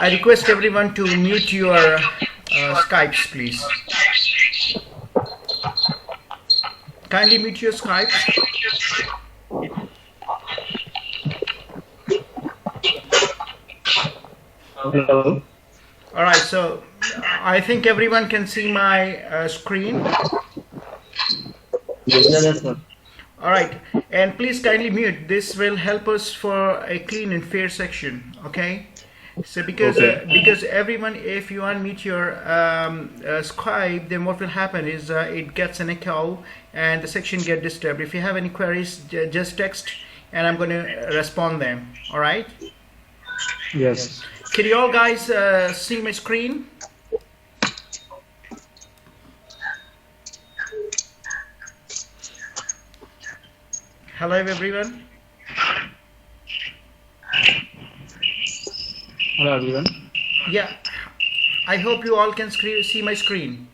I request everyone to mute your Skypes, please. Kindly mute your Skypes. Hello. All right, so I think everyone can see my screen. Yes, sir. All right, and please kindly mute. This will help us for a clean and fair section. Okay. So because everyone, if you unmute your Skype, then what will happen is it gets an echo and the section get disturbed. If you have any queries, just text and I'm going to respond them. All right. Yes. Can you all guys see my screen? Hello everyone. Hello, everyone. Yeah, I hope you all can see my screen.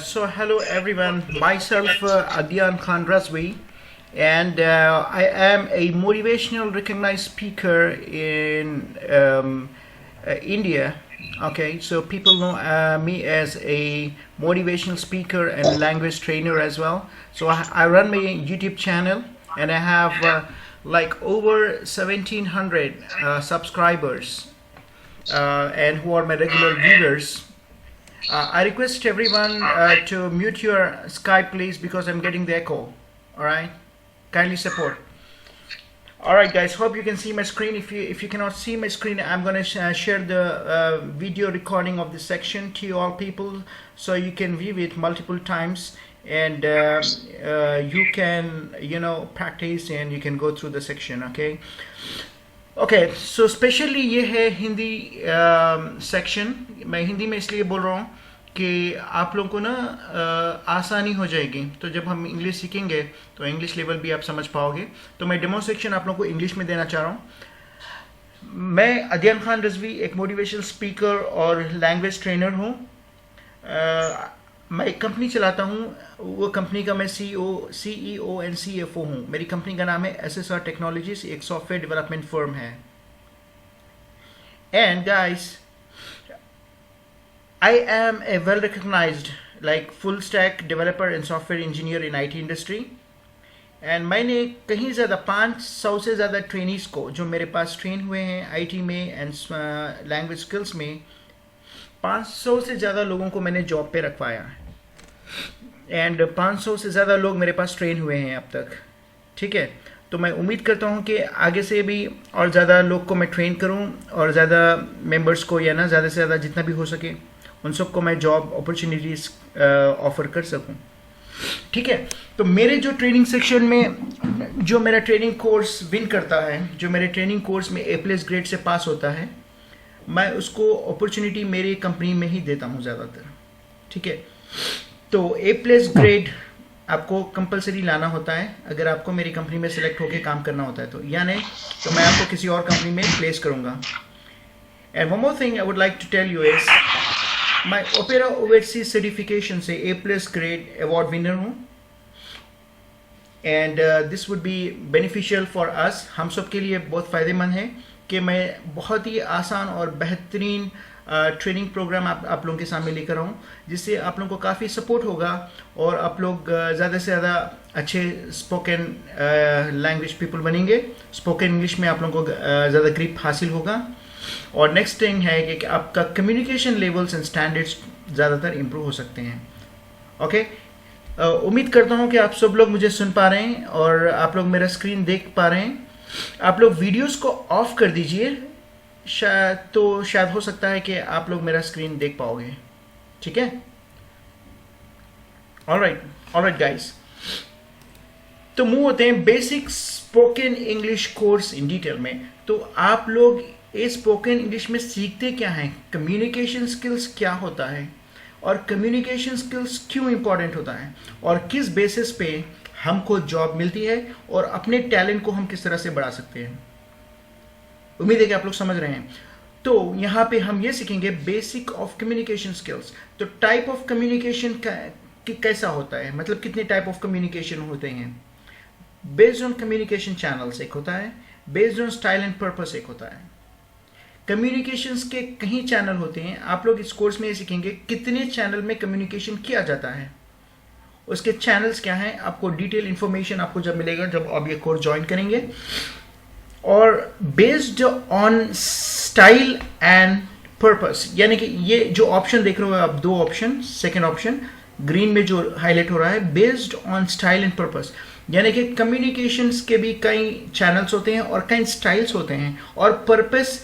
So hello everyone, myself Adyan Khan Razvi, and I am a motivational recognized speaker in India. Okay, so people know me as a motivational speaker and language trainer as well. So I run my YouTube channel and I have like over 1700 subscribers and who are my regular viewers. I request everyone to mute your Skype, please, because I'm getting the echo. All right, kindly support. All right, guys. Hope you can see my screen. If you cannot see my screen, I'm gonna share the video recording of this section to you all people, so you can view it multiple times and you can practice and you can go through the section. Okay, so specially ये है Hindi section. मैं हिंदी में इसलिए बोल रहा हूँ कि आप लोगों को ना आसानी हो जाएगी. तो जब हम इंग्लिश सीखेंगे तो इंग्लिश लेवल भी आप समझ पाओगे. तो मैं डेमो सेक्शन आप लोगों को इंग्लिश में देना चाह रहा हूँ. मैं अदियान खान रजवी एक मोटिवेशनल स्पीकर और लैंग्वेज ट्रेनर हूँ. मैं एक कंपनी चलाता हूँ. वो कंपनी का मैं सीईओ एंड सीएफओ हूँ. मेरी कंपनी का नाम है एसएसआर टेक्नोलॉजीज, एक सॉफ्टवेयर डेवलपमेंट फर्म है. And guys, I am a well recognized like full stack developer and software engineer in IT industry. And मैंने कहीं ज़्यादा 500 से ज़्यादा ट्रेनीज़ को जो मेरे पास ट्रेन हुए हैं आईटी में एंड लैंग्वेज स्किल्स में, 500 से ज़्यादा लोगों को मैंने जॉब पे रखवाया एंड 500 से ज़्यादा लोग मेरे पास ट्रेन हुए हैं अब तक. ठीक है, तो मैं उम्मीद करता हूँ कि आगे से भी और ज़्यादा लोग को मैं ट्रेन करूँ और ज़्यादा मेंबर्स को या ना ज़्यादा से ज़्यादा जितना भी हो सके उन सबको मैं जॉब अपॉर्चुनिटीज़ ऑफ़र कर सकूँ. ठीक है, तो मेरे जो ट्रेनिंग सेक्शन में जो मेरा ट्रेनिंग कोर्स विन करता है, जो मेरे ट्रेनिंग कोर्स में A+ ग्रेड से पास होता है, मैं उसको अपॉर्चुनिटी मेरी कंपनी में ही देता हूँ ज़्यादातर. ठीक है, तो A+ ग्रेड आपको कंपलसरी लाना होता है अगर आपको मेरी कंपनी में सिलेक्ट होकर काम करना होता है. तो या नहीं तो मैं आपको किसी और कंपनी में प्लेस करूँगा. And one more thing I would like to tell you is मैं ओपेरा ओवरसीज सर्टिफिकेशन से A+ ग्रेड अवार्ड विनर हूँ. And this would be beneficial for us. हम सब के लिए बहुत फ़ायदेमंद है कि मैं बहुत ही आसान और बेहतरीन ट्रेनिंग प्रोग्राम आप लोगों के सामने लेकर आऊँ, जिससे आप लोगों को काफ़ी सपोर्ट होगा और आप लोग ज़्यादा से ज़्यादा अच्छे स्पोकन लैंग्वेज पीपल बनेंगे। स्पोकन इंग्लिश में आप लोगों को ज़्यादा ग्रिप हासिल होगा। और नेक्स्ट थिंग है कि आपका कम्युनिकेशन लेवल्स एंड स्टैंडर्ड्स ज़्यादातर इम्प्रूव हो सकते हैं। ओके, उम्मीद करता हूँ कि आप सब लोग मुझे सुन पा रहे हैं और आप लोग मेरा स्क्रीन देख पा रहे हैं। आप लोग वीडियोस को ऑफ कर दीजिए, शायद हो सकता है कि आप लोग मेरा स्क्रीन देख पाओगे। ठीक है, ऑलराइट गाइस, तो मूव होते हैं basic spoken English course in detail में। तो आप लोग ये स्पोकन इंग्लिश में सीखते क्या हैं, कम्युनिकेशन स्किल्स क्या होता है और कम्युनिकेशन स्किल्स क्यों इंपॉर्टेंट होता है और किस बेसिस पे हमको जॉब मिलती है और अपने टैलेंट को हम किस तरह से बढ़ा सकते हैं। उम्मीद है कि आप लोग समझ रहे हैं। तो यहाँ पे हम ये सीखेंगे बेसिक ऑफ कम्युनिकेशन स्किल्स। तो टाइप ऑफ कम्युनिकेशन कैसा होता है, मतलब कितने टाइप ऑफ कम्युनिकेशन होते हैं। बेस्ड ऑन कम्युनिकेशन चैनल्स एक होता है, based on style and purpose एक होता है। कम्युनिकेशंस के कई चैनल होते हैं। आप लोग इस कोर्स में ये सीखेंगे कितने चैनल में कम्युनिकेशन किया जाता है, उसके चैनल्स क्या हैं, आपको डिटेल इंफॉर्मेशन आपको जब मिलेगा जब आप ये कोर्स ज्वाइन करेंगे। और based on style and purpose, यानी कि ये जो ऑप्शन देख रहे हो आप, दो ऑप्शन, सेकेंड ऑप्शन ग्रीन में जो हाईलाइट हो रहा है, based on style and purpose, यानी कि कम्युनिकेशंस के भी कई चैनल्स होते हैं और कई स्टाइल्स होते हैं और पर्पस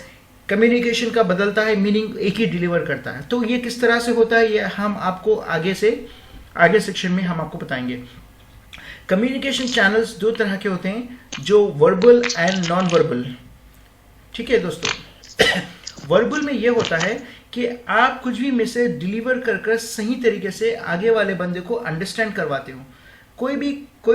कम्युनिकेशन का बदलता है, मीनिंग एक ही डिलीवर करता है। तो ये किस तरह से होता है ये हम आपको आगे सेक्शन में हम आपको बताएंगे। कम्युनिकेशन चैनल्स दो तरह के होते हैं, जो वर्बल एंड नॉन वर्बल। ठीक है दोस्तों, वर्बल में ये होता है कि आप कुछ भी मैसेज डिलीवर कर सही तरीके से आगे वाले बंदे को अंडरस्टैंड करवाते हो। कोई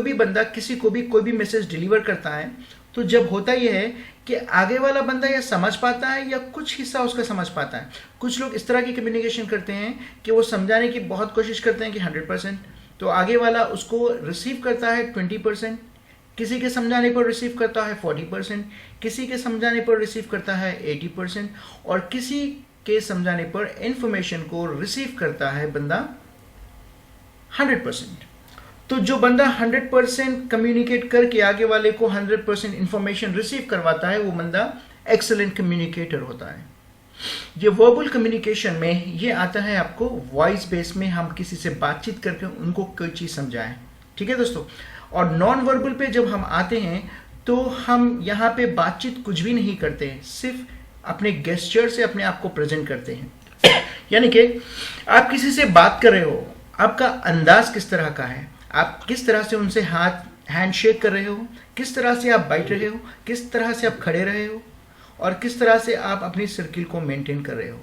भी बंदा किसी को भी कोई भी मैसेज डिलीवर करता है तो जब होता यह है कि आगे वाला बंदा या समझ पाता है या कुछ हिस्सा उसका समझ पाता है। कुछ लोग इस तरह की कम्युनिकेशन करते हैं कि वो समझाने की बहुत कोशिश करते हैं कि 100%, तो आगे वाला उसको रिसीव करता है 20%, किसी के समझाने पर रिसीव करता है 40%, किसी के समझाने पर रिसीव करता है 80% और किसी के समझाने पर इंफॉर्मेशन को रिसीव करता है बंदा 100%। तो जो बंदा 100% कम्युनिकेट करके आगे वाले को 100% इंफॉर्मेशन रिसीव करवाता है वो बंदा एक्सीलेंट कम्युनिकेटर होता है। ये वर्बल कम्युनिकेशन में ये आता है आपको वॉइस बेस में, हम किसी से बातचीत करके उनको कोई चीज़ समझाएं। ठीक है दोस्तों, और नॉन वर्बल पे जब हम आते हैं तो हम यहाँ पे बातचीत कुछ भी नहीं करते हैं, सिर्फ अपने गेस्चर से अपने आप को प्रेजेंट करते हैं। यानी कि आप किसी से बात कर रहे हो, आपका अंदाज किस तरह का है, आप किस तरह से उनसे हैंड शेक कर रहे हो, किस तरह से आप बैठ रहे हो, किस तरह से आप खड़े रहे हो और किस तरह से आप अपनी सर्किल को मेंटेन कर रहे हो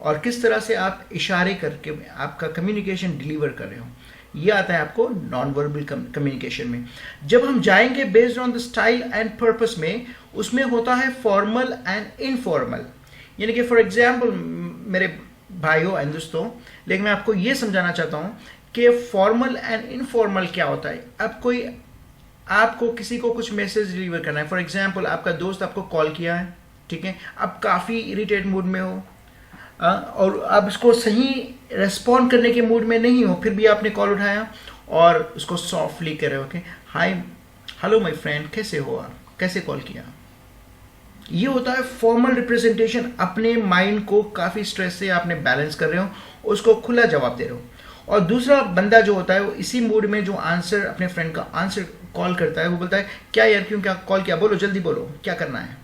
और किस तरह से आप इशारे करके आपका कम्युनिकेशन डिलीवर कर रहे हो। ये आता है आपको नॉन वर्बल कम्युनिकेशन में। जब हम जाएंगे based on the style and purpose में, उसमें होता है फॉर्मल एंड इनफॉर्मल। यानी कि फॉर एग्जाम्पल मेरे भाइयों एंड दोस्तों, लेकिन मैं आपको ये समझाना चाहता हूँ कि फॉर्मल एंड इनफॉर्मल क्या होता है। अब आपको किसी को कुछ मैसेज डिलीवर करना है, फॉर एग्जाम्पल आपका दोस्त आपको कॉल किया है, ठीक है, आप काफ़ी इरिटेट मूड में हो और आप इसको सही रेस्पॉन्ड करने के मूड में नहीं हो, फिर भी आपने कॉल उठाया और उसको सॉफ्टली कह रहे हो कि हाय हेलो माय फ्रेंड, कैसे हो आप, कैसे कॉल किया। ये होता है फॉर्मल रिप्रेजेंटेशन। अपने माइंड को काफ़ी स्ट्रेस से आपने बैलेंस कर रहे हो, उसको खुला जवाब दे रहे हो। और दूसरा बंदा जो होता है वो इसी मूड में जो आंसर अपने फ्रेंड का आंसर कॉल करता है, वो बोलता है क्या यार, क्यों, क्या कॉल किया, बोलो जल्दी बोलो, क्या करना है।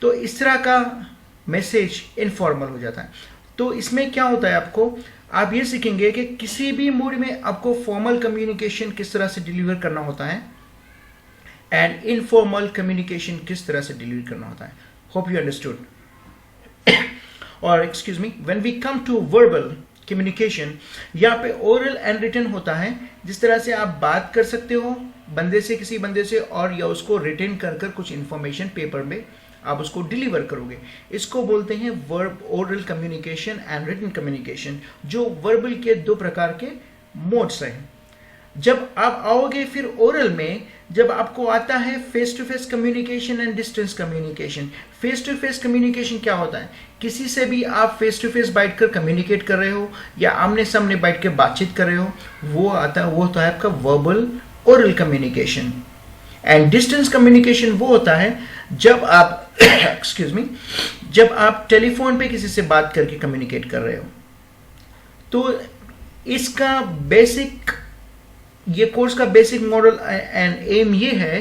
तो इस तरह का मैसेज इनफॉर्मल हो जाता है। तो इसमें क्या होता है, आप ये सीखेंगे कि किसी भी मूड में आपको फॉर्मल कम्युनिकेशन किस तरह से डिलीवर करना होता है एंड इनफॉर्मल कम्युनिकेशन किस तरह से डिलीवर करना होता है। Hope you understood. और excuse me, when we come to verbal communication, यहाँ पे ओरल एंड रिटन होता है। जिस तरह से आप बात कर सकते हो बंदे से, किसी बंदे से, और या उसको रिटन कर कुछ इंफॉर्मेशन पेपर में आप उसको डिलीवर करोगे, इसको बोलते हैं verb oral communication and written communication, जो वर्बल के दो प्रकार के मोड्स हैं। जब आप आओगे फिर ओरल में, जब आपको आता है face to face communication and distance communication. Face to face communication क्या होता है? किसी से भी आप फेस टू फेस बैठकर कम्युनिकेट कर रहे हो या आमने सामने बैठ कर बातचीत कर रहे हो, वो आता है, वो होता है आपका verbal oral communication. And distance communication वो होता है जब आप एक्सक्यूज मी, जब आप टेलीफोन पे किसी से बात करके कम्युनिकेट कर रहे हो। तो इसका बेसिक, ये कोर्स का बेसिक मॉडल एंड एम ये है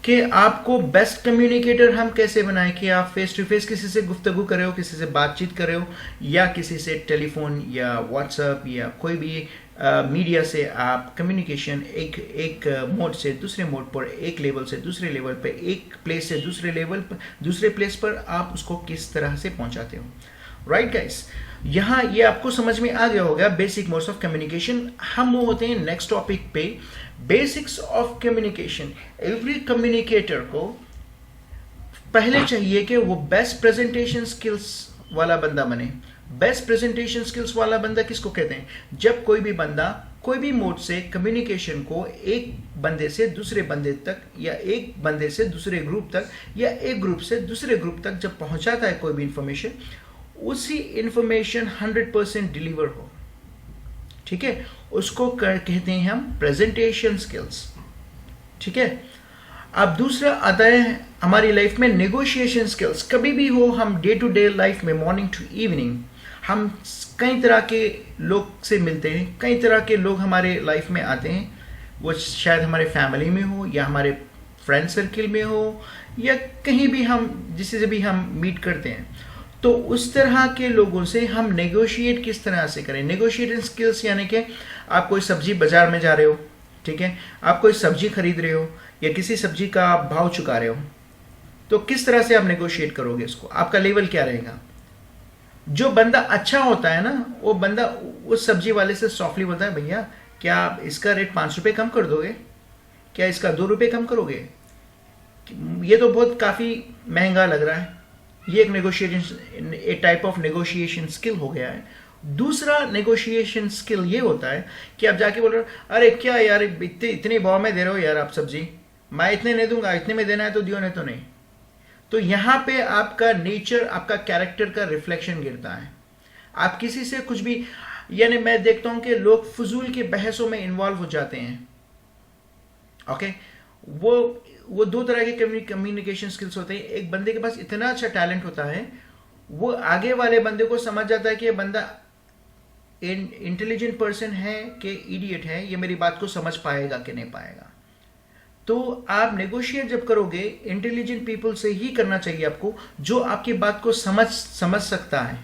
कि आपको बेस्ट कम्युनिकेटर हम कैसे बनाएं कि आप फेस टू फेस किसी से गुफ्तगू कर रहे हो, किसी से बातचीत कर रहे हो, या किसी से टेलीफोन या व्हाट्सएप या कोई भी मीडिया से आप कम्युनिकेशन एक मोड से दूसरे मोड पर, एक लेवल से दूसरे लेवल पर, एक प्लेस से दूसरे लेवल पर, दूसरे प्लेस पर आप उसको किस तरह से पहुंचाते हो। राइट गाइस, यहाँ ये आपको समझ में आ गया होगा बेसिक मोड्स ऑफ कम्युनिकेशन। हम वो होते हैं नेक्स्ट टॉपिक पे, basics of communication. Every communicator को पहले चाहिए कि वो बेस्ट प्रेजेंटेशन स्किल्स वाला बंदा बने। बेस्ट प्रेजेंटेशन स्किल्स वाला बंदा किसको कहते हैं? जब कोई भी बंदा कोई भी मोड से कम्युनिकेशन को एक बंदे से दूसरे बंदे तक, या एक बंदे से दूसरे ग्रुप तक, या एक ग्रुप से दूसरे ग्रुप तक जब पहुंचाता है कोई भी इंफॉर्मेशन, उसी इंफॉर्मेशन 100% डिलीवर हो। ठीक है, उसको कहते हैं हम प्रेजेंटेशन स्किल्स। ठीक है, अब दूसरा आता है हमारी लाइफ में नेगोशिएशन स्किल्स। कभी भी हो, हम डे टू डे लाइफ में मॉर्निंग टू इवनिंग हम कई तरह के लोग से मिलते हैं, कई तरह के लोग हमारे लाइफ में आते हैं। वो शायद हमारे फैमिली में हो, या हमारे फ्रेंड सर्किल में हो, या कहीं भी हम जिसे से भी हम मीट करते हैं। तो उस तरह के लोगों से हम नेगोशिएट किस तरह से करें। नेगोशिएटिंग स्किल्स यानी कि आप कोई सब्जी बाजार में जा रहे हो, ठीक है, आप कोई सब्जी खरीद रहे हो या किसी सब्जी का आप भाव चुका रहे हो, तो किस तरह से आप नेगोशिएट करोगे इसको, आपका लेवल क्या रहेगा। जो बंदा अच्छा होता है ना, वो बंदा उस सब्जी वाले से सॉफ्टली बोलता है, भैया क्या आप इसका रेट 5 रुपये कम कर दोगे, क्या इसका 2 रुपये कम करोगे, ये तो बहुत काफ़ी महंगा लग रहा है। ये एक नेगोशिएशन, एक टाइप ऑफ नेगोशिएशन स्किल हो गया है। दूसरा नेगोशिएशन स्किल ये होता है कि आप जाके बोल रहे हो, अरे क्या यार इतने भाव में दे रहे हो यार आप सब्जी, मैं इतने नहीं दूंगा, इतने में देना है तो दियो, नहीं तो नहीं। तो यहाँ पे आपका नेचर, आपका कैरेक्टर का रिफ्लेक्शन गिरता है। आप किसी से कुछ भी, यानी मैं देखता हूं कि लोग फजूल के बहसों में इन्वॉल्व हो जाते हैं। ओके, वो दो तरह के कम्युनिकेशन स्किल्स होते हैं। एक बंदे के पास इतना अच्छा टैलेंट होता है, वो आगे वाले बंदे को समझ जाता है कि ये बंदा इंटेलिजेंट पर्सन है कि इडियट है, ये मेरी बात को समझ पाएगा कि नहीं पाएगा। तो आप नेगोशिएट जब करोगे, इंटेलिजेंट पीपल से ही करना चाहिए आपको, जो आपकी बात को समझ सकता है।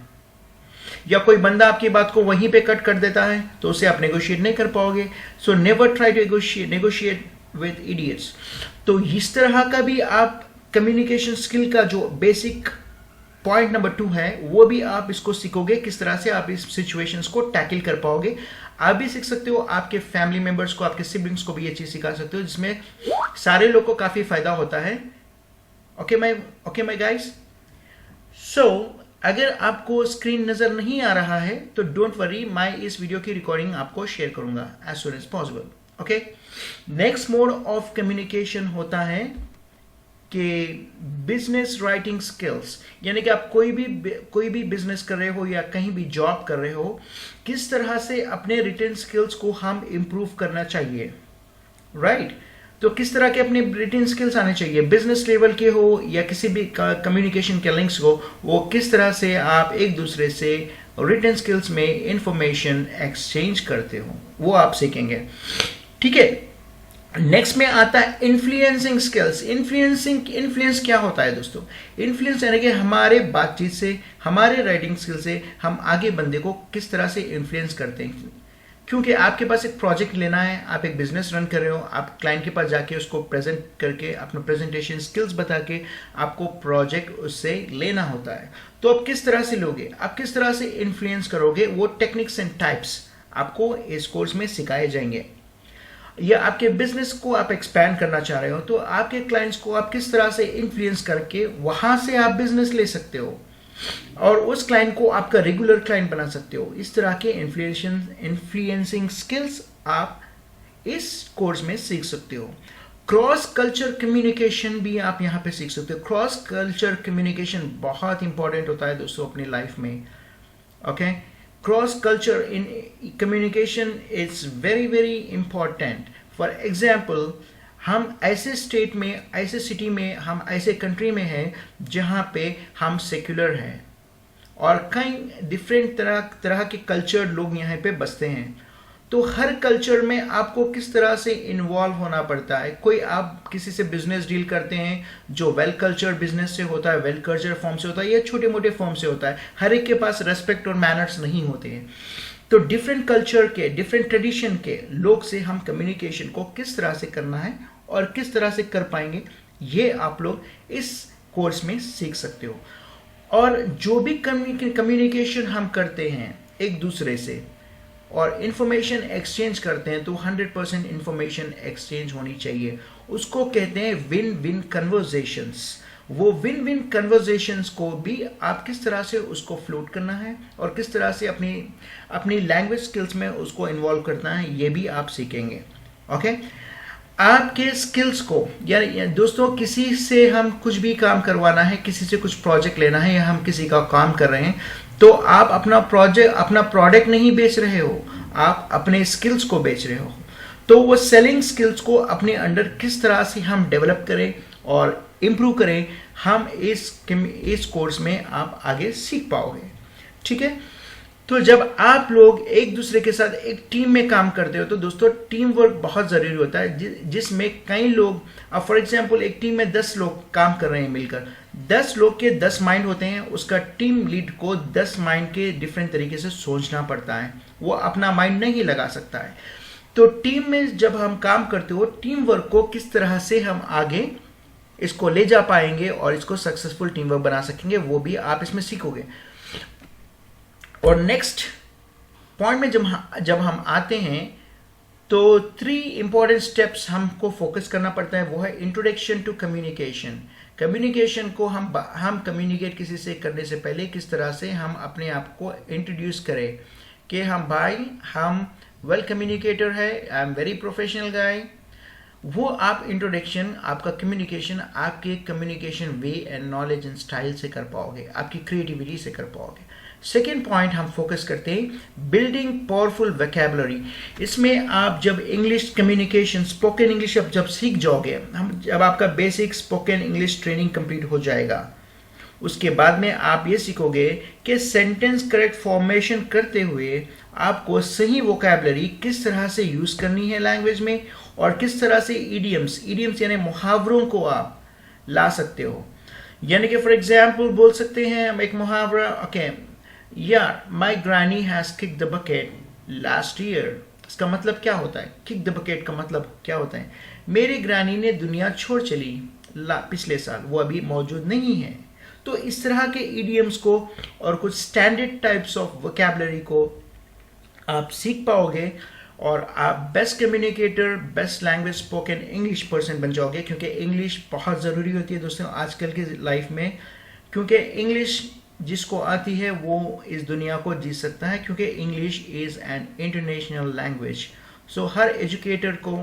या कोई बंदा आपकी बात को वहीं पे कट कर देता है तो उसे आप नेगोशिएट नहीं कर पाओगे। So never try to negotiate with idiots. तो इस तरह का भी आप कम्युनिकेशन स्किल का जो बेसिक पॉइंट नंबर 2 है, वो भी आप इसको सीखोगे, किस तरह से आप इस सिचुएशंस को टैकल कर पाओगे। आप भी सीख सकते हो, आपके फैमिली मेंबर्स को, आपके सिबलिंग्स को भी ये चीज सिखा सकते हो, जिसमें सारे लोग को काफी फायदा होता है। Okay my guys. सो अगर आपको स्क्रीन नजर नहीं आ रहा है तो डोंट वरी, मैं इस वीडियो की रिकॉर्डिंग आपको शेयर करूंगा as soon as possible. Okay, next mode of communication होता है कि बिजनेस राइटिंग स्किल्स, यानी कि आप कोई भी बिजनेस कर रहे हो या कहीं भी जॉब कर रहे हो, किस तरह से अपने रिटन स्किल्स को हम इंप्रूव करना चाहिए। राइट, तो किस तरह के अपने रिटन स्किल्स आने चाहिए, बिजनेस लेवल के हो या किसी भी कम्युनिकेशन के लिंक्स हो, वो किस तरह से आप एक दूसरे से रिटन स्किल्स में इंफॉर्मेशन एक्सचेंज करते हो, वो आप सीखेंगे। ठीक है, नेक्स्ट में आता है इन्फ्लुएंसिंग स्किल्स। इन्फ्लुएंस क्या होता है दोस्तों? इन्फ्लुएंस यानी कि हमारे बातचीत से, हमारे राइटिंग स्किल से हम आगे बंदे को किस तरह से इन्फ्लुएंस करते हैं। क्योंकि आपके पास एक प्रोजेक्ट लेना है, आप एक बिजनेस रन कर रहे हो, आप क्लाइंट के पास जाके उसको प्रेजेंट करके अपना प्रेजेंटेशन स्किल्स बता के आपको प्रोजेक्ट उससे लेना होता है। तो आप किस तरह से लोगे, आप किस तरह से इन्फ्लुएंस करोगे, वो टेक्निक्स एंड टाइप्स आपको इस कोर्स में सिखाए जाएंगे। या आपके बिजनेस को आप एक्सपैंड करना चाह रहे हो तो आपके क्लाइंट्स को आप किस तरह से इन्फ्लुएंस करके वहां से आप बिजनेस ले सकते हो और उस क्लाइंट को आपका रेगुलर क्लाइंट बना सकते हो। इस तरह के इन्फ्लुएंसिंग स्किल्स आप इस कोर्स में सीख सकते हो। क्रॉस कल्चर कम्युनिकेशन भी आप यहाँ पे सीख सकते हो। क्रॉस कल्चर कम्युनिकेशन बहुत इंपॉर्टेंट होता है दोस्तों अपनी लाइफ में। Okay, cross culture in communication is very very important. For example, हम ऐसे स्टेट में, ऐसे सिटी में, हम ऐसे कंट्री में हैं जहाँ पे हम सेक्युलर हैं और कई डिफरेंट तरह के कल्चर लोग यहाँ पे बसते हैं। तो हर कल्चर में आपको किस तरह से इन्वॉल्व होना पड़ता है। कोई आप किसी से बिजनेस डील करते हैं जो वेल कल्चर बिजनेस से होता है, वेल कल्चर फॉर्म से होता है या छोटे मोटे फॉर्म से होता है, हर एक के पास रेस्पेक्ट और मैनर्स नहीं होते हैं। तो डिफरेंट कल्चर के, डिफरेंट ट्रेडिशन के लोग से हम कम्युनिकेशन को किस तरह से करना है और किस तरह से कर पाएंगे, ये आप लोग इस कोर्स में सीख सकते हो। और जो भी कम्युनिकेशन हम करते हैं एक दूसरे से और इंफॉर्मेशन एक्सचेंज करते हैं, तो 100% इंफॉर्मेशन एक्सचेंज होनी चाहिए। उसको कहते हैं विन विन कन्वर्सेशंस। वो विन विन कन्वर्सेशंस को भी आप किस तरह से उसको फ्लोट करना है और किस तरह से अपनी लैंग्वेज स्किल्स में उसको इन्वॉल्व करना है, ये भी आप सीखेंगे। ओके, आपके स्किल्स को या दोस्तों, किसी से हम कुछ भी काम करवाना है, किसी से कुछ प्रोजेक्ट लेना है या हम किसी का काम कर रहे हैं, तो आप अपना प्रोडक्ट नहीं बेच रहे हो, आप अपने स्किल्स को बेच रहे हो। तो वो सेलिंग स्किल्स को अपने अंडर किस तरह से हम डेवलप करें और इम्प्रूव करें, हम इस कोर्स में आप आगे सीख पाओगे। ठीक है, तो जब आप लोग एक दूसरे के साथ एक टीम में काम करते हो तो दोस्तों टीम वर्क बहुत ज़रूरी होता है, जिसमें कई लोग, अब फॉर एग्जांपल एक टीम में 10 लोग काम कर रहे हैं मिलकर, 10 लोग के 10 माइंड होते हैं। उसका टीम लीड को 10 माइंड के डिफरेंट तरीके से सोचना पड़ता है, वो अपना माइंड नहीं लगा सकता है। तो टीम में जब हम काम करते हो, टीम वर्क को किस तरह से हम आगे इसको ले जा पाएंगे और इसको सक्सेसफुल टीम वर्क बना सकेंगे, वो भी आप इसमें सीखोगे। और नेक्स्ट पॉइंट में जब हम आते हैं तो 3 इंपॉर्टेंट स्टेप्स हमको फोकस करना पड़ता है। वो है इंट्रोडक्शन टू कम्युनिकेशन। कम्युनिकेशन को हम कम्युनिकेट किसी से करने से पहले किस तरह से हम अपने आप को इंट्रोड्यूस करें कि हम वेल कम्युनिकेटर है, आई एम वेरी प्रोफेशनल गाय। वो आप इंट्रोडक्शन, आपका कम्युनिकेशन, आपके communication way and knowledge and style से कर पाओगे, आपकी क्रिएटिविटी से कर पाओगे। सेकेंड पॉइंट हम फोकस करते हैं बिल्डिंग पावरफुल वोकैबुलरी। इसमें आप जब इंग्लिश कम्युनिकेशन, स्पोकन इंग्लिश जब सीख जाओगे, जब आपका basic spoken English training complete हो जाएगा, उसके बाद में आप ये सीखोगे कि सेंटेंस करेक्ट फॉर्मेशन करते हुए आपको सही वोकैबुलरी किस तरह से यूज़ करनी है लैंग्वेज में और किस तरह से ईडियम्स यानी मुहावरों को आप ला सकते हो। यानी कि फॉर एग्जाम्पल बोल सकते हैं हम एक मुहावरा, ओके यार, my granny has kick the bucket last year. इसका मतलब क्या होता है? किक द बकेट का मतलब क्या होता है? मेरी ग्रैनी ने दुनिया छोड़ चली पिछले साल, वो अभी मौजूद नहीं है। तो इस तरह के इडियम्स को और कुछ स्टैंडर्ड टाइप्स ऑफ वोकैबुलरी को आप सीख पाओगे और आप best communicator, best language spoken English person बन जाओगे। क्योंकि इंग्लिश बहुत ज़रूरी होती है दोस्तों आजकल की लाइफ में, क्योंकि इंग्लिश जिसको आती है वो इस दुनिया को जी सकता है, क्योंकि English is an international language. So her educator को,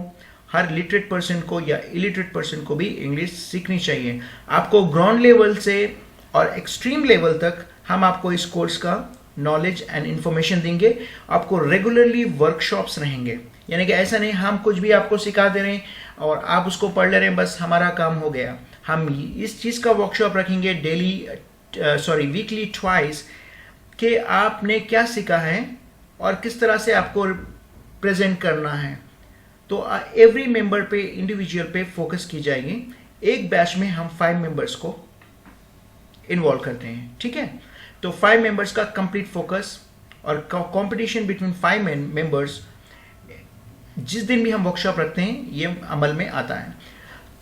हर लिटरेट पर्सन को या इलिटरेट पर्सन को भी इंग्लिश सीखनी चाहिए। आपको ग्राउंड लेवल से और एक्सट्रीम लेवल तक हम आपको इस कोर्स का नॉलेज एंड इंफॉर्मेशन देंगे। आपको रेगुलरली वर्कशॉप्स रहेंगे, यानी कि ऐसा नहीं हम कुछ भी आपको सिखा दे रहे हैं और आप उसको पढ़ ले रहे हैं, बस हमारा काम हो गया। हम इस चीज़ का वर्कशॉप रखेंगे वीकली ट्वाइस कि आपने क्या सीखा है और किस तरह से आपको प्रेजेंट करना है। तो एवरी मेंबर पे, इंडिविजुअल पे फोकस की जाएगी। एक बैच में हम 5 मेंबर्स को इन्वॉल्व करते हैं, ठीक है। तो 5 मेंबर्स का कंप्लीट फोकस और कंपटीशन बिटवीन 5 मेंबर्स जिस दिन भी हम वर्कशॉप रखते हैं ये अमल में आता है।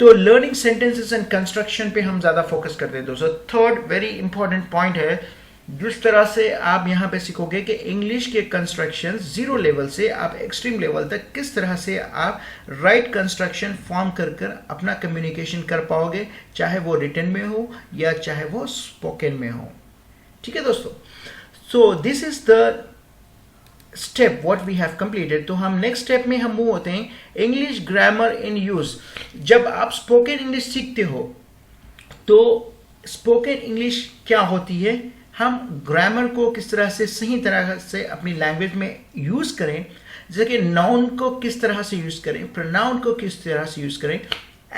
तो लर्निंग सेंटेंसेस एंड कंस्ट्रक्शन पे हम ज़्यादा फोकस करते हैं दोस्तों। थर्ड वेरी इंपॉर्टेंट पॉइंट है, जिस तरह से आप यहाँ पे सीखोगे कि इंग्लिश के कंस्ट्रक्शन 0 लेवल से आप एक्सट्रीम लेवल तक किस तरह से आप राइट कंस्ट्रक्शन फॉर्म कर अपना कम्युनिकेशन कर पाओगे, चाहे वो रिटन में हो या चाहे वो स्पोकन में हो। ठीक है दोस्तों, so this is the step what we have completed, तो हम नेक्स्ट स्टेप में हम मूव होते हैं इंग्लिश ग्रामर इन यूज। जब आप स्पोकन इंग्लिश सीखते हो तो स्पोकन इंग्लिश क्या होती है, हम ग्रामर को किस तरह से सही तरह से अपनी लैंग्वेज में यूज करें, जैसे कि नाउन को किस तरह से यूज करें, प्रोनाउन को किस तरह से यूज करें,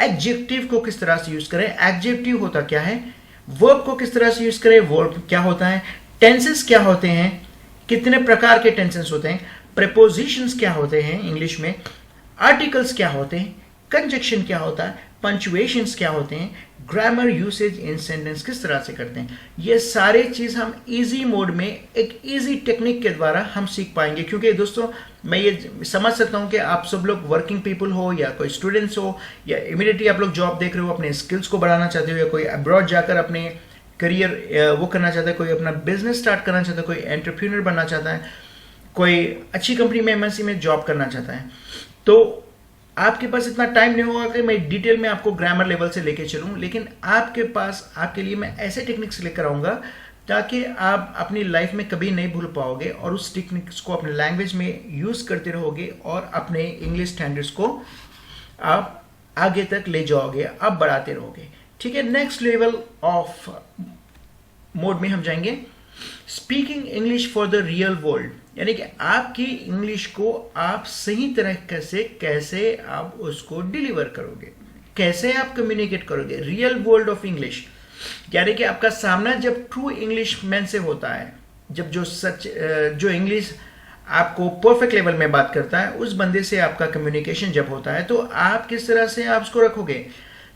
एडजेक्टिव को किस तरह से यूज करें, एडजेक्टिव होता क्या है, वर्ब को किस तरह से यूज करें, वर्ब क्या होता है, टेंसेस क्या होते हैं, कितने प्रकार के टेंसेस होते हैं, प्रीपोजिशंस क्या होते हैं इंग्लिश में, आर्टिकल्स क्या होते हैं, कंजक्शन क्या होता है, पंचुएशंस क्या होते हैं, ग्रामर यूसेज इन सेंटेंस किस तरह से करते हैं। ये सारे चीज हम इजी मोड में एक इजी टेक्निक के द्वारा हम सीख पाएंगे। क्योंकि दोस्तों मैं ये समझ सकता हूँ कि आप सब लोग वर्किंग पीपल हो या कोई स्टूडेंट्स हो या इमीडिएटली आप लोग जॉब देख रहे हो, अपने स्किल्स को बढ़ाना चाहते हो, या कोई अब्रॉड जाकर अपने करियर वो करना चाहता है, कोई अपना बिजनेस स्टार्ट करना चाहता है, कोई एंटरप्रेन्योर बनना चाहता है, कोई अच्छी कंपनी में एमएनसी में जॉब करना चाहता है। तो आपके पास इतना टाइम नहीं होगा कि मैं डिटेल में आपको ग्रामर लेवल से लेके चलूं, लेकिन आपके पास आपके लिए मैं ऐसे टेक्निक्स लेकर आऊंगा ताकि आप अपनी लाइफ में कभी नहीं भूल पाओगे और उस टेक्निक्स को अपने लैंग्वेज में यूज करते रहोगे और अपने इंग्लिश स्टैंडर्ड्स को आप आगे तक ले जाओगे, आप बढ़ाते रहोगे। ठीक है, नेक्स्ट लेवल ऑफ मोड में हम जाएंगे speaking English for the real world, यानी कि आपकी इंग्लिश को आप सही तरीके से कैसे आप उसको डिलीवर करोगे, कैसे आप कम्युनिकेट करोगे रियल वर्ल्ड ऑफ इंग्लिश। यानी कि आपका सामना जब ट्रू इंग्लिश मैन से होता है, जब जो इंग्लिश आपको परफेक्ट लेवल में बात करता है, उस बंदे से आपका कम्युनिकेशन जब होता है तो आप किस तरह से आप उसको रखोगे।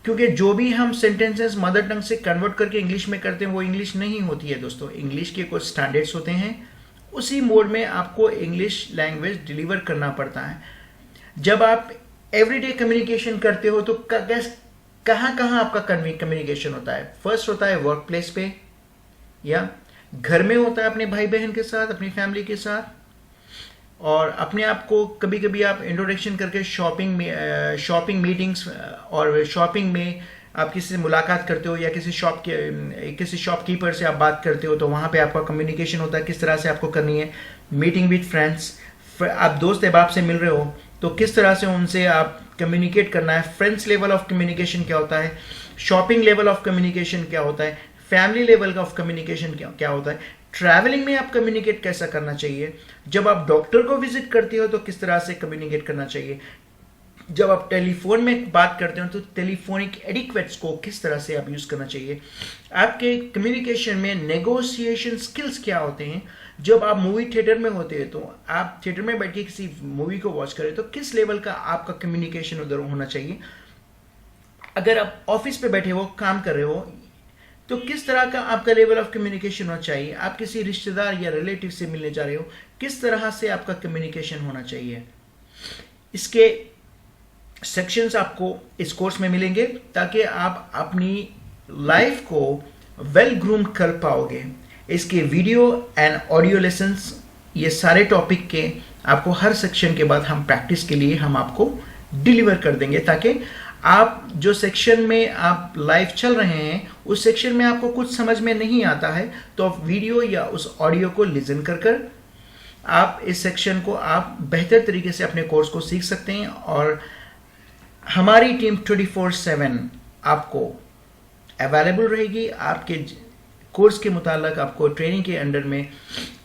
क्योंकि जो भी हम सेंटेंसेस मदर टंग से कन्वर्ट करके इंग्लिश में करते हैं वो इंग्लिश नहीं होती है दोस्तों। इंग्लिश के कुछ स्टैंडर्ड्स होते हैं, उसी मोड में आपको इंग्लिश लैंग्वेज डिलीवर करना पड़ता है। जब आप एवरीडे कम्युनिकेशन करते हो तो कहाँ कहाँ आपका कम्युनिकेशन होता है। फर्स्ट होता है वर्क प्लेस पे, या घर में होता है अपने भाई बहन के साथ, अपनी फैमिली के साथ, और अपने आप को कभी कभी आप इंट्रोडक्शन करके शॉपिंग मीटिंग्स और शॉपिंग में आप किसी से मुलाकात करते हो या किसी शॉपकीपर से आप बात करते हो तो वहाँ पे आपका कम्युनिकेशन होता है किस तरह से आपको करनी है। मीटिंग विद फ्रेंड्स, आप दोस्त अहबाब से मिल रहे हो तो किस तरह से उनसे आप कम्युनिकेट करना है। फ्रेंड्स लेवल ऑफ कम्युनिकेशन क्या होता है, शॉपिंग लेवल ऑफ कम्युनिकेशन क्या होता है, फैमिली लेवल ऑफ कम्युनिकेशन क्या होता है, ट्रैवलिंग में आप कम्युनिकेट कैसा करना चाहिए, जब आप डॉक्टर को विजिट करते हो तो किस तरह से कम्युनिकेट करना चाहिए, जब आप टेलीफोन में बात करते हो तो टेलीफोनिक एडिक्वेट्स को किस तरह से आप यूज करना चाहिए। आपके कम्युनिकेशन में नेगोशिएशन स्किल्स क्या होते हैं। जब आप मूवी थिएटर में होते हैं तो आप थिएटर में बैठ के किसी मूवी को वॉच करें तो किस लेवल का आपका कम्युनिकेशन उधर होना चाहिए। अगर आप ऑफिस पे बैठे हो, काम कर रहे हो, तो किस तरह का आपका लेवल ऑफ कम्युनिकेशन होना चाहिए। आप किसी रिश्तेदार या रिलेटिव से मिलने जा रहे हो, किस तरह से आपका कम्युनिकेशन होना चाहिए। इसके सेक्शंस आपको इस कोर्स में मिलेंगे ताकि आप अपनी लाइफ को वेल ग्रूम कर पाओगे। इसके वीडियो एंड ऑडियो लेसन्स, ये सारे टॉपिक के आपको हर सेक्शन के बाद हम प्रैक्टिस के लिए हम आपको डिलीवर कर देंगे, ताकि आप जो सेक्शन में आप लाइव चल रहे हैं उस सेक्शन में आपको कुछ समझ में नहीं आता है तो आप वीडियो या उस ऑडियो को लिसन कर आप इस सेक्शन को आप बेहतर तरीके से अपने कोर्स को सीख सकते हैं। और हमारी टीम 24/7 आपको अवेलेबल रहेगी। आपके कोर्स के मुताल्लिक आपको ट्रेनिंग के अंडर में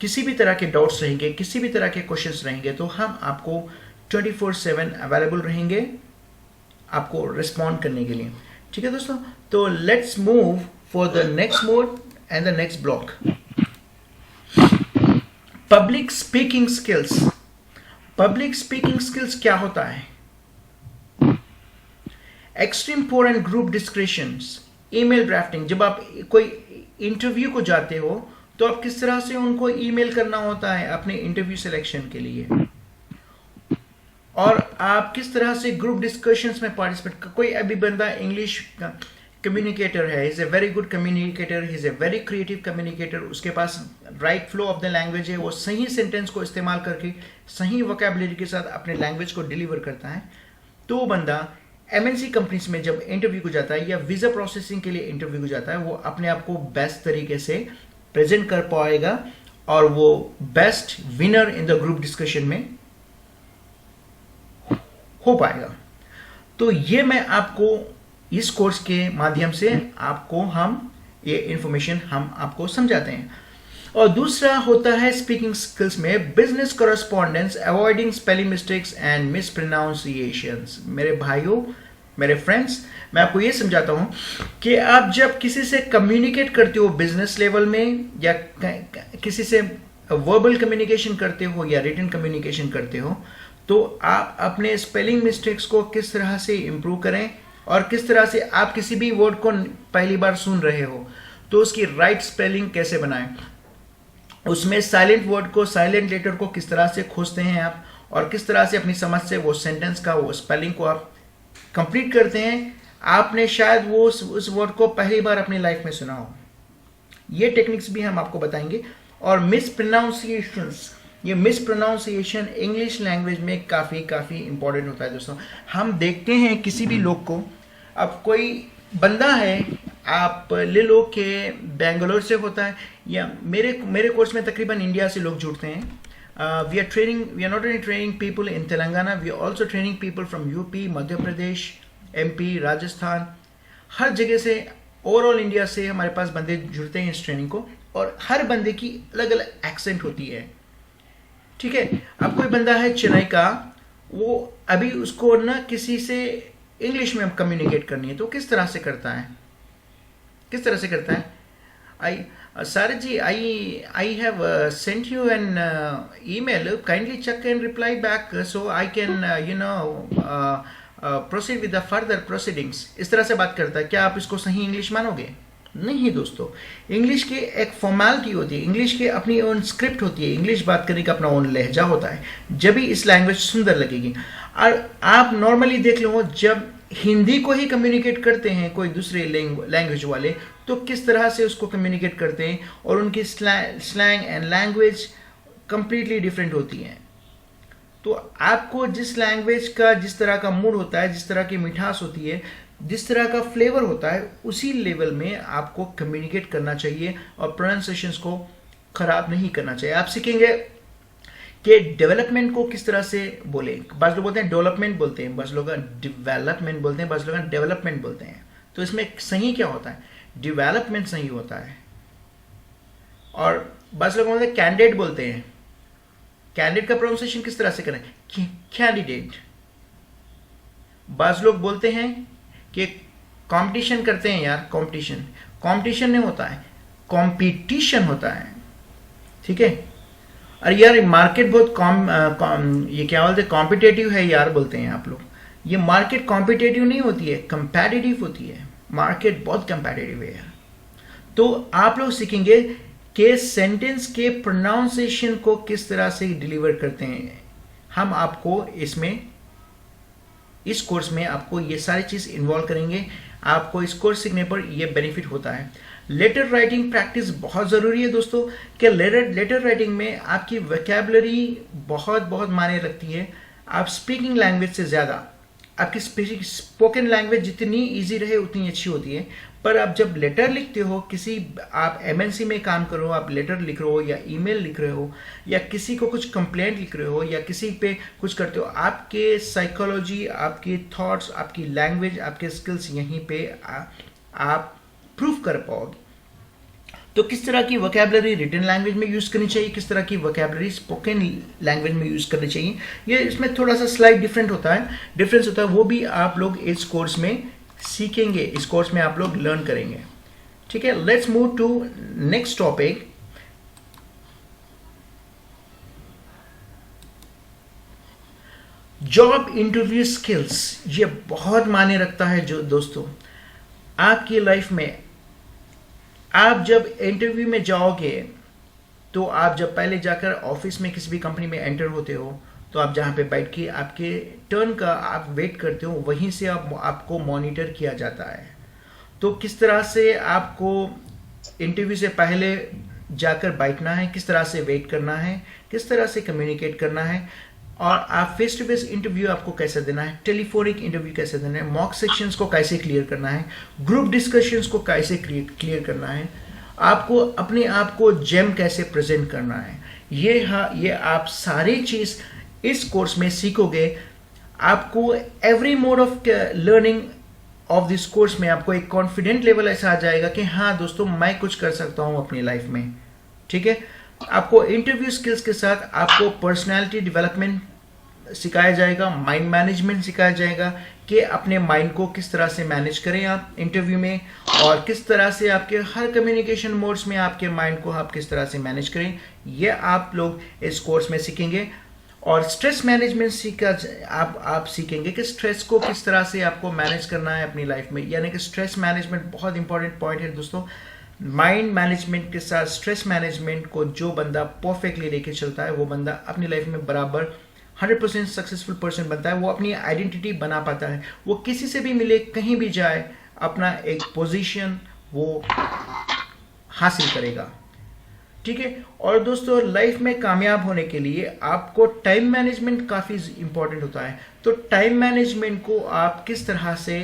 किसी भी तरह के डाउट्स रहेंगे, किसी भी तरह के क्वेश्चंस रहेंगे तो हम आपको 24/7 अवेलेबल रहेंगे आपको रिस्पॉन्ड करने के लिए। ठीक है दोस्तों, तो let's move for the next mode and the next block, public speaking skills. Public speaking skills क्या होता है। Extempore and group discussions, email drafting. जब आप कोई इंटरव्यू को जाते हो तो आप किस तरह से उनको ईमेल करना होता है अपने इंटरव्यू सिलेक्शन के लिए, और आप किस तरह से ग्रुप डिस्कशंस में पार्टिसिपेट। कोई अभी बंदा इंग्लिश कम्युनिकेटर है, is a very good communicator, is a very creative communicator, उसके पास right flow of the language है, वो सही सेंटेंस को इस्तेमाल करके सही वोकैबुलरी के साथ अपने लैंग्वेज को डिलीवर करता है। तो वो बंदा एमएनसी कंपनीज में जब इंटरव्यू को जाता है या वीजा प्रोसेसिंग के लिए इंटरव्यू को जाता है, वो अपने आप को बेस्ट तरीके से प्रेजेंट कर पाएगा और वो best winner in the group discussion में हो पाएगा। तो ये मैं आपको इस कोर्स के माध्यम से हम ये इंफॉर्मेशन हम आपको समझाते हैं। और दूसरा होता है स्पीकिंग स्किल्स में business correspondence, avoiding spelling mistakes and miss pronunciations. मेरे भाइयों, मेरे फ्रेंड्स, मैं आपको ये समझाता हूं कि आप जब किसी से कम्युनिकेट करते हो बिजनेस लेवल में, या किसी से वर्बल कम्युनिकेशन करते हो या रिटन कम्युनिकेशन करते हो, तो आप अपने स्पेलिंग मिस्टेक्स को किस तरह से इंप्रूव करें, और किस तरह से आप किसी भी वर्ड को पहली बार सुन रहे हो तो उसकी राइट स्पेलिंग कैसे बनाएं, उसमें साइलेंट वर्ड को, साइलेंट लेटर को किस तरह से खोजते हैं आप, और किस तरह से अपनी समझ से वो सेंटेंस का वो स्पेलिंग को आप कंप्लीट करते हैं। आपने शायद वो उस वर्ड को पहली बार अपनी लाइफ में सुना हो। ये टेक्निक्स भी हम आपको बताएंगे। और मिस प्रोनाउंसिएशंस, ये मिस प्रोनाउंसिएशन इंग्लिश लैंग्वेज में काफ़ी इंपॉर्टेंट होता है दोस्तों। हम देखते हैं किसी भी लोग को, अब कोई बंदा है, आप ले लो कि बेंगलोर से होता है, या मेरे कोर्स में तकरीबन इंडिया से लोग जुड़ते हैं। We are not only training people in Telangana, we are also training people from UP, Madhya Pradesh, MP, Rajasthan, हर जगह से, ओवरऑल इंडिया से हमारे पास बंदे जुड़ते हैं इस ट्रेनिंग को। और हर बंदे की अलग अलग एक्सेंट होती है, ठीक है। अब कोई बंदा है चेन्नई का, वो अभी उसको ना किसी से इंग्लिश में कम्युनिकेट करनी है, तो किस तरह से करता है, किस तरह से करता है? Saraj ji, I have sent you an email. Kindly check and reply back so I can proceed with the further proceedings. इस तरह से बात करता है। क्या आप इसको सही इंग्लिश मानोगे? नहीं दोस्तों, इंग्लिश की एक फॉर्मेलिटी होती है, इंग्लिश की अपनी ओन स्क्रिप्ट होती है, इंग्लिश बात करने का अपना ओन लहजा होता है, जब भी इस लैंग्वेज सुंदर लगेगी। और आप नॉर्मली देख लो, जब हिंदी को ही कम्युनिकेट करते हैं कोई दूसरे लैंग्वेज वाले, तो किस तरह से उसको कम्युनिकेट करते हैं, और उनकी slang and language completely different होती है। तो आपको जिस लैंग्वेज का जिस तरह का मूड होता है, जिस तरह की मिठास होती है, जिस तरह का फ्लेवर होता है, उसी लेवल में आपको कम्युनिकेट करना चाहिए और प्रोनाउंसिएशंस को खराब नहीं करना चाहिए। आप सीखेंगे कि डेवलपमेंट को किस तरह से बोले। बस लोग बोलते हैं डेवलपमेंट बोलते हैं, बस लोग डेवलपमेंट बोलते हैं, बस लोग डेवलपमेंट बोलते हैं। तो इसमें सही क्या होता है? डेवलपमेंट सही होता है। और बस लोग बोलते हैं कैंडिडेट बोलते हैं, कैंडिडेट का प्रोनाउंसिएशन किस तरह से करें? कैंडिडेट। बस लोग बोलते हैं कि कंपटीशन करते हैं, यार कंपटीशन नहीं होता है, कंपटीशन होता है, ठीक है। अरे यार मार्केट बहुत ये क्या बोलते हैं, कॉम्पिटेटिव है यार बोलते हैं आप लोग। ये मार्केट कॉम्पिटेटिव नहीं होती है, कंपैटिटिव होती है। मार्केट बहुत कंपैटिटिव है यार। तो आप लोग सीखेंगे कि सेंटेंस के प्रोनाउंसिएशन को किस तरह से डिलीवर करते हैं। हम आपको इस कोर्स में आपको ये सारी चीज इन्वॉल्व करेंगे। आपको इस कोर्स सीखने पर ये बेनिफिट होता है। लेटर राइटिंग प्रैक्टिस बहुत ज़रूरी है दोस्तों, कि लेटर राइटिंग में आपकी वोकैबुलरी बहुत मायने रखती है। आप स्पीकिंग लैंग्वेज से ज़्यादा आपकी स्पोकन लैंग्वेज जितनी इजी रहे उतनी अच्छी होती है। पर आप जब लेटर लिखते हो, आप एमएनसी में काम करो, आप लेटर लिख रहे हो या ईमेल लिख रहे हो या किसी को कुछ कंप्लेंट लिख रहे हो या किसी पे कुछ करते हो, आपके साइकोलॉजी, आपके थॉट्स, आपकी लैंग्वेज, आपके स्किल्स यहीं पे आप प्रूव कर पाओगे। तो किस तरह की वोकैबुलरी रिटन लैंग्वेज में यूज करनी चाहिए, किस तरह की वोकैबुलरी स्पोकन लैंग्वेज में यूज करनी चाहिए, ये इसमें थोड़ा सा स्लाइड डिफरेंस होता है। वो भी आप लोग इस कोर्स में सीखेंगे, इस कोर्स में आप लोग लर्न करेंगे, ठीक है। Let's move to next topic. Job interview skills, ये बहुत मायने रखता है जो दोस्तों आपकी लाइफ में। आप जब इंटरव्यू में जाओगे, तो आप जब पहले जाकर ऑफिस में किसी भी कंपनी में एंटर होते हो, तो आप जहाँ पे बैठ के आपके टर्न का आप वेट करते हो, वहीं से आपको मॉनिटर किया जाता है। तो किस तरह से आपको इंटरव्यू से पहले जाकर बैठना है, किस तरह से वेट करना है, किस तरह से कम्युनिकेट करना है, और आप फेस टू फेस इंटरव्यू आपको कैसे देना है, टेलीफोनिक इंटरव्यू कैसे देना है, मॉक सेक्शंस को कैसे क्लियर करना है, ग्रुप डिस्कशंस को कैसे क्लियर करना है, आपको अपने आप को जेम कैसे प्रेजेंट करना है, ये आप सारी चीज इस कोर्स में सीखोगे। आपको every mode of learning of this course में आपको एक कॉन्फिडेंट लेवल ऐसा आ जाएगा कि हाँ दोस्तों, मैं कुछ कर सकता हूं अपनी लाइफ में। ठीक है, आपको इंटरव्यू स्किल्स के साथ आपको पर्सनालिटी डेवलपमेंट सिखाया जाएगा, माइंड मैनेजमेंट सिखाया जाएगा कि अपने माइंड को किस तरह से मैनेज करें आप इंटरव्यू में, और किस तरह से आपके हर कम्युनिकेशन मोड्स में आपके माइंड को आप किस तरह से मैनेज करें, ये आप लोग इस कोर्स में सीखेंगे। और स्ट्रेस मैनेजमेंट सीखा आप सीखेंगे कि स्ट्रेस को किस तरह से आपको मैनेज करना है अपनी लाइफ में, यानी कि स्ट्रेस मैनेजमेंट बहुत इंपॉर्टेंट पॉइंट है दोस्तों। माइंड मैनेजमेंट के साथ स्ट्रेस मैनेजमेंट को जो बंदा परफेक्टली लेके चलता है, वो बंदा अपनी लाइफ में बराबर 100% सक्सेसफुल पर्सन बनता है। वो अपनी आइडेंटिटी बना पाता है, वो किसी से भी मिले, कहीं भी जाए, अपना एक पोजीशन वो हासिल करेगा। ठीक है, और दोस्तों लाइफ में कामयाब होने के लिए आपको टाइम मैनेजमेंट काफ़ी इंपॉर्टेंट होता है। तो टाइम मैनेजमेंट को आप किस तरह से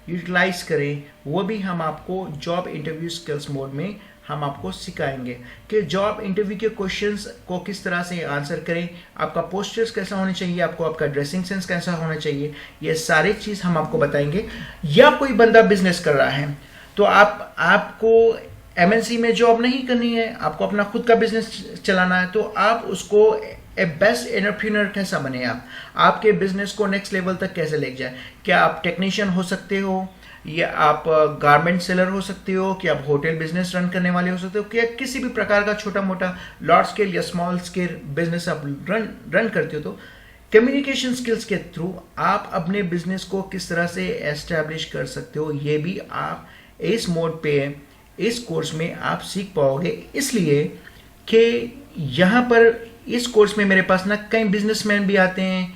यूटिलाइज करें, वो भी हम आपको जॉब इंटरव्यू स्किल्स मोड में हम आपको सिखाएंगे कि जॉब इंटरव्यू के क्वेश्चंस को किस तरह से आंसर करें, आपका पोस्चर्स कैसा होना चाहिए, आपको आपका ड्रेसिंग सेंस कैसा होना चाहिए, ये सारी चीज़ हम आपको बताएंगे। या कोई बंदा बिजनेस कर रहा है तो आपको एमएनसी में जॉब नहीं करनी है, आपको अपना खुद का बिजनेस चलाना है, तो आप उसको ए बेस्ट एंटरप्रेन्योर कैसा बने, आप आपके बिजनेस को नेक्स्ट लेवल तक कैसे ले जाए। क्या आप टेक्नीशियन हो सकते हो, या आप गारमेंट सेलर हो सकते हो, कि आप होटल बिजनेस रन करने वाले हो सकते हो, क्या किसी भी प्रकार का छोटा मोटा लार्ज स्केल या स्मॉल स्केल बिजनेस आप रन करते हो, तो कम्युनिकेशन स्किल्स के थ्रू आप अपने बिजनेस को किस तरह से एस्टैब्लिश कर सकते हो, ये भी आप इस मोड पे इस कोर्स में आप सीख पाओगे। इसलिए कि यहाँ पर इस कोर्स में मेरे पास ना कई बिजनेसमैन भी आते हैं,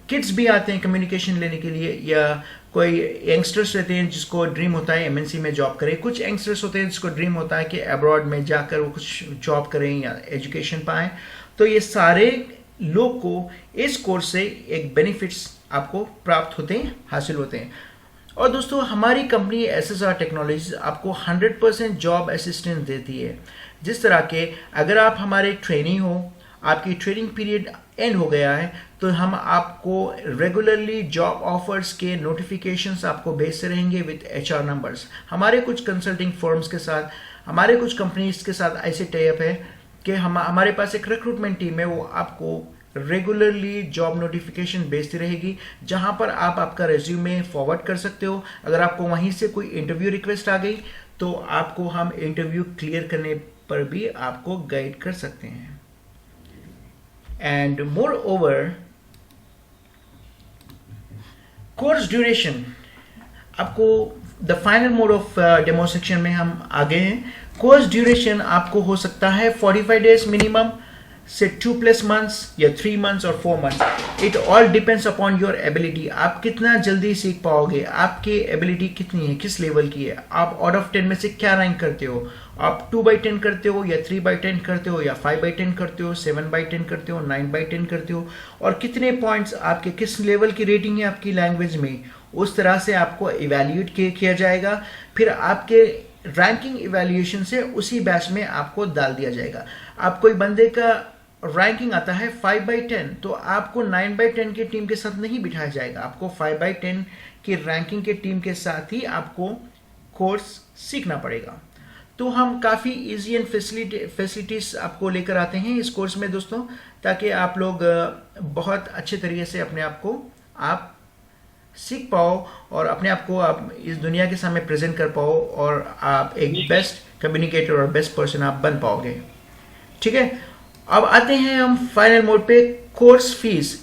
किड्स भी आते हैं कम्युनिकेशन लेने के लिए, या कोई यंगस्टर्स रहते हैं जिसको ड्रीम होता है एमएनसी में जॉब करें, कुछ यंगस्टर्स होते हैं जिसको ड्रीम होता है कि अब्रॉड में जाकर वो कुछ जॉब करें या एजुकेशन पाएं। तो ये सारे लोग को इस कोर्स से एक बेनिफिट्स आपको प्राप्त होते हैं, हासिल होते हैं। और दोस्तों हमारी कंपनी एसएसआर टेक्नोलॉजीज आपको 100% जॉब असिस्टेंस देती है। जिस तरह के अगर आप हमारे ट्रेनी हो, आपकी ट्रेनिंग पीरियड एंड हो गया है, तो हम आपको रेगुलरली जॉब ऑफर्स के नोटिफिकेशंस आपको भेजते रहेंगे विद एचआर नंबर्स। हमारे कुछ कंसल्टिंग फर्म्स के साथ, हमारे कुछ कंपनीज के साथ ऐसे टाइप है कि हमारे पास एक रिक्रूटमेंट टीम है, वो आपको रेगुलरली जॉब नोटिफिकेशन भेजती रहेगी, जहां पर आप आपका रेज्यूमे फॉरवर्ड कर सकते हो। अगर आपको वहीं से कोई इंटरव्यू रिक्वेस्ट आ गई तो आपको हम इंटरव्यू क्लियर करने पर भी आपको गाइड कर सकते हैं। And moreover course duration, आपको the final mode of demo section में हम आ गए हैं। कोर्स ड्यूरेशन आपको हो सकता है 45 डेज मिनिमम से 2+ months या 3 months और 4 months। It all depends upon your ability. आप कितना जल्दी सीख पाओगे, आपकी एबिलिटी कितनी है, किस लेवल की है, आप आउट ऑफ 10 में से क्या रैंक करते हो, आप 2/10 करते हो या 3/10 करते हो या 5/10 करते हो, 7/10 करते हो, 9/10 करते हो, और कितने पॉइंट्स आपके, किस लेवल की रेटिंग है आपकी लैंग्वेज में, उस तरह से आपको इवेल्यूएट किया जाएगा। फिर आपके रैंकिंग इवेल्यूएशन से उसी बैच में आपको डाल दिया जाएगा। आप कोई बंदे का रैंकिंग आता है 5/10, तो आपको 9/10 की टीम के साथ नहीं बिठाया जाएगा, आपको 5/10 की रैंकिंग के टीम के साथ ही आपको कोर्स सीखना पड़ेगा। तो हम काफ़ी इजी एंड फैसिलिटीज आपको लेकर आते हैं इस कोर्स में दोस्तों, ताकि आप लोग बहुत अच्छे तरीके से अपने आप को आप सीख पाओ और अपने आप को आप इस दुनिया के सामने प्रेजेंट कर पाओ, और आप एक बेस्ट कम्युनिकेटर और बेस्ट पर्सन आप बन पाओगे। ठीक है, अब आते हैं हम फाइनल मोड पे। कोर्स फीस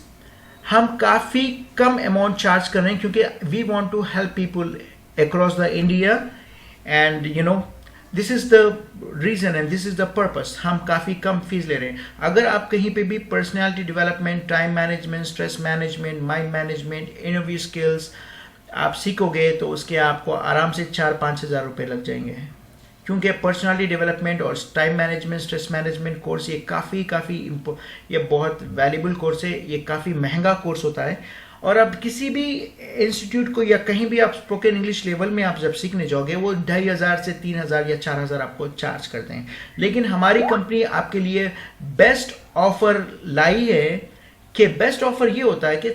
हम काफ़ी कम अमाउंट चार्ज कर रहे हैं, क्योंकि we want to help people across the India, and you know this is the reason and this is the purpose. हम काफ़ी कम फीस ले रहे हैं। अगर आप कहीं पे भी personality development, time management, stress management, mind management, interview skills आप सीखोगे तो उसके आपको आराम से 4-5 हज़ार रुपये लग जाएंगे, क्योंकि पर्सनालिटी डेवलपमेंट और time management, stress management course ये काफ़ी ये बहुत वैल्यूबल कोर्स है, ये काफ़ी महंगा कोर्स होता है। और अब किसी भी इंस्टीट्यूट को या कहीं भी आप स्पोकन इंग्लिश लेवल में आप जब सीखने जाओगे वो 2500 से 3000 या 4000 आपको चार्ज करते हैं। लेकिन हमारी कंपनी आपके लिए बेस्ट ऑफर लाई है कि बेस्ट ऑफर ये होता है कि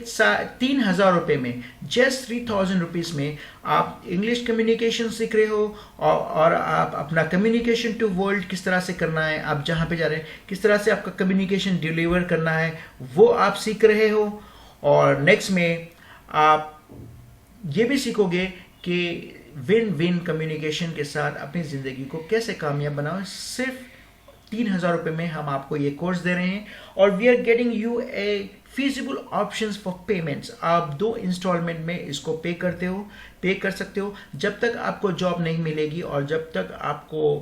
3000 रुपये में, जस्ट 3000 रुपीज़ में आप इंग्लिश कम्युनिकेशन सीख रहे हो और आप अपना कम्युनिकेशन टू वर्ल्ड किस तरह से करना है, आप जहाँ पे जा रहे हैं किस तरह से आपका कम्युनिकेशन डिलीवर करना है वो आप सीख रहे हो। और नेक्स्ट में आप ये भी सीखोगे कि विन विन कम्युनिकेशन के साथ अपनी ज़िंदगी को कैसे कामयाब बनाओ। सिर्फ 3000 रुपये में हम आपको ये कोर्स दे रहे हैं और we are getting you a feasible options for payments. आप 2 इंस्टॉलमेंट में इसको पे कर सकते हो जब तक आपको जॉब नहीं मिलेगी और जब तक आपको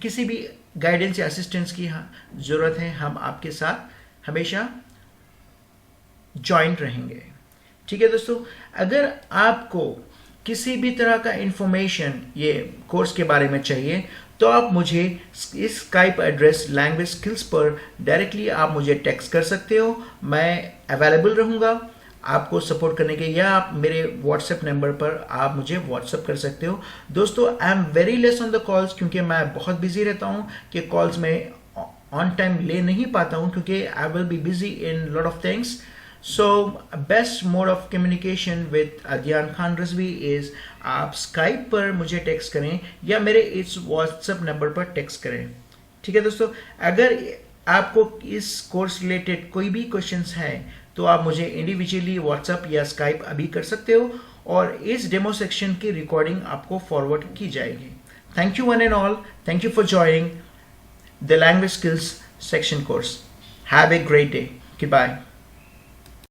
किसी भी गाइडेंस या असिस्टेंस की ज़रूरत है, हम आपके साथ हमेशा जॉइंट रहेंगे। ठीक है दोस्तों, अगर आपको किसी भी तरह का इंफॉर्मेशन ये कोर्स के बारे में चाहिए तो आप मुझे इस स्काइप एड्रेस लैंग्वेज स्किल्स पर डायरेक्टली आप मुझे टेक्स्ट कर सकते हो। मैं अवेलेबल रहूँगा आपको सपोर्ट करने के, या आप मेरे व्हाट्सएप नंबर पर आप मुझे व्हाट्सएप कर सकते हो। दोस्तों, I am very less on the calls क्योंकि मैं बहुत बिजी रहता हूँ कि कॉल्स में ऑन टाइम ले नहीं पाता हूँ क्योंकि I will be busy in lot of things. So best mode of communication with Adyan Khan Razvi is आप Skype पर मुझे टेक्स्ट करें या मेरे इस WhatsApp नंबर पर टेक्स्ट करें। ठीक है दोस्तों, अगर आपको इस कोर्स रिलेटेड कोई भी क्वेश्चंस हैं तो आप मुझे इंडिविजुअली WhatsApp या Skype अभी कर सकते हो और इस डेमो सेक्शन की रिकॉर्डिंग आपको फॉरवर्ड की जाएगी। Thank you one and all, thank you for joining the language skills section course. Have a great day, good bye.